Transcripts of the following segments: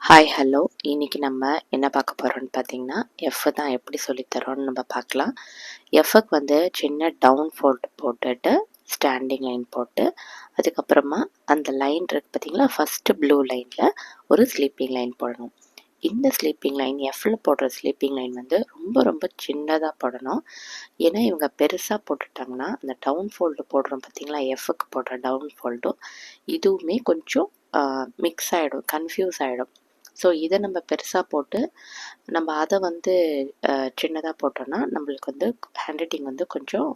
Hi hello, இன்னைக்கு நம்ம என்ன பார்க்க போகிறோம்னு பார்த்தீங்கன்னா எஃப் தான் எப்படி சொல்லித்தரோன்னு நம்ம பார்க்கலாம். எஃப்க்கு வந்து சின்ன டவுன் ஃபோல்ட் போட்டுட்டு ஸ்டாண்டிங் லைன் போட்டு அதுக்கப்புறமா அந்த லைன் இருக்கு பார்த்தீங்களா, ஃபஸ்ட்டு ப்ளூ லைனில் ஒரு ஸ்லீப்பிங் லைன் போடணும். இந்த ஸ்லீப்பிங் லைன் எஃப்ல போடுற ஸ்லீப்பிங் லைன் வந்து ரொம்ப ரொம்ப சின்னதாக போடணும். ஏன்னா இவங்க பெருசாக போட்டுட்டாங்கன்னா அந்த டவுன் ஃபோல்டு போடுறோம் பார்த்தீங்களா, எஃப்க்கு போடுற டவுன் ஃபோல்டும் இதுவுமே கொஞ்சம் மிக்ஸ் ஆகிடும், கன்ஃபியூஸ் ஆகிடும். ஸோ இதை நம்ம பெருசாக போட்டு நம்ம அதை வந்து சின்னதாக போட்டோன்னா நம்மளுக்கு வந்து ஹேண்ட் ரைட்டிங் வந்து கொஞ்சம்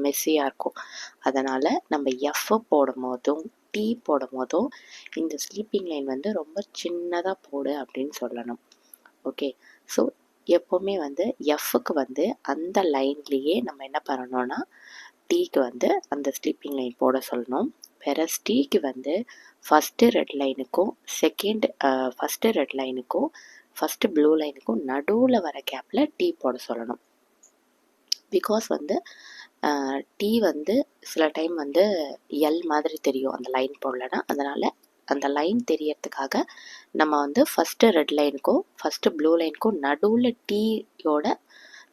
மெஸ்ஸியாக இருக்கும். அதனால் நம்ம எஃப் போடும் போதும் டீ போடும் போதும் இந்த ஸ்லீப்பிங் லைன் வந்து ரொம்ப சின்னதாக போடு அப்படின்னு சொல்லணும். ஓகே, ஸோ எப்போவுமே வந்து எஃப்க்கு வந்து அந்த லைன்லேயே நம்ம என்ன பண்ணணும்னா டீக்கு வந்து அந்த ஸ்லீப்பிங் லைன் போட சொல்லணும். வேற டீக்கு வந்து ஃபஸ்ட்டு ரெட் லைனுக்கும் ஃபஸ்ட்டு ரெட் லைனுக்கும் ஃபஸ்ட்டு ப்ளூ லைனுக்கும் நடுவில் வர கேப்பில் டீ போட சொல்லணும். பிகாஸ் வந்து டீ வந்து சில டைம் வந்து எல் மாதிரி தெரியும் அந்த லைன் போடலன்னா, அதனால் அந்த லைன் தெரியறதுக்காக நம்ம வந்து ஃபஸ்ட்டு ரெட் லைனுக்கும் ஃபஸ்ட்டு ப்ளூ லைனுக்கும் நடுவில் டீயோட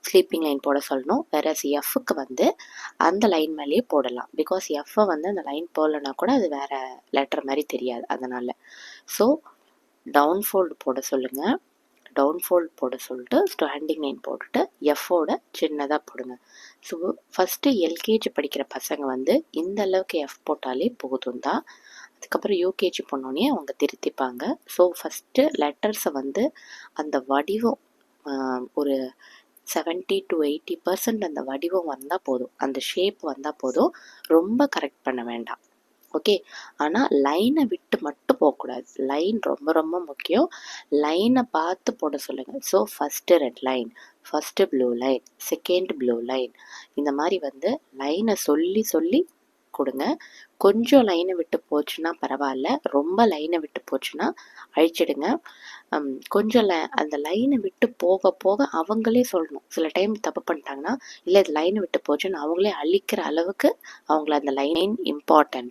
ஸ்லீப்பிங் லைன் போட சொல்லணும். வேறஸ் எஃப்க்கு வந்து அந்த லைன் மேலேயே போடலாம். பிகாஸ் எஃப்பை வந்து அந்த லைன் போடலன்னா கூட அது வேறு லெட்டர் மாதிரி தெரியாது. அதனால் ஸோ டவுன் ஃபோல்டு போட சொல்லுங்கள். டவுன் ஃபோல்டு போட சொல்லிட்டு ஸ்டாண்டிங் லைன் போட்டுட்டு எஃப்போட சின்னதாக போடுங்க. ஸோ ஃபஸ்ட்டு எல்கேஜி படிக்கிற பசங்க வந்து இந்த அளவுக்கு எஃப் போட்டாலே போதும் தான். அதுக்கப்புறம் யூகேஜி போனோடனே அவங்க திருத்திப்பாங்க. ஸோ ஃபஸ்ட்டு லெட்டர்ஸை வந்து அந்த வடிவம் ஒரு 70 to 80% அந்த வடிவம் வந்தால் போதும், அந்த ஷேப் வந்தால் போதும், ரொம்ப கரெக்ட் பண்ண வேண்டாம். ஓகே, ஆனால் லைனை விட்டு மட்டும் போகக்கூடாது. லைன் ரொம்ப ரொம்ப முக்கியம். லைனை பார்த்து போட சொல்லுங்கள். So first red line, first blue line, second blue line, இந்த மாதிரி வந்து லைனை சொல்லி சொல்லி கொடுங்க. கொஞ்சம் லைனை விட்டு போச்சுன்னா பரவாயில்ல, ரொம்ப லைனை விட்டு போச்சுன்னா அழிச்சிடுங்க. கொஞ்சம் அந்த லைனை விட்டு போக போக அவங்களே சொல்லணும். சில டைம் தப்பு பண்ணிட்டாங்கன்னா, இல்லை இது லைனை விட்டு போச்சுன்னு அவங்களே அழிக்கிற அளவுக்கு அவங்கள அந்த லைன் இம்பார்ட்டன்ட்.